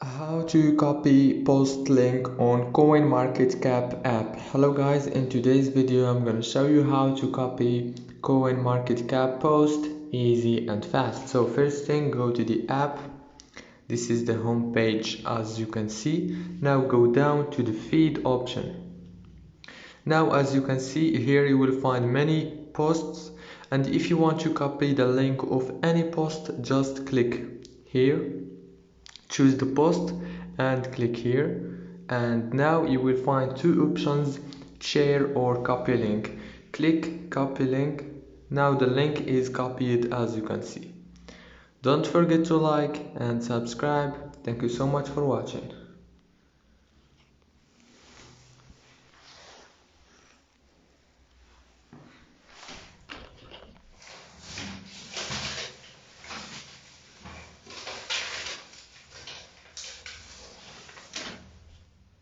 How to copy post link on CoinMarketCap app. Hello guys, in today's video I'm gonna show you how to copy CoinMarketCap post easy and fast. So first thing, go to the app. This is the home page as you can see. Now go down to the feed option. Now as you can see here you will find many posts, and if you want to copy the link of any post, just click here, choose the post and click here, and now you will find two options, share or copy link. Click copy link. Now the link is copied as you can see. Don't forget to like and subscribe. Thank you so much for watching.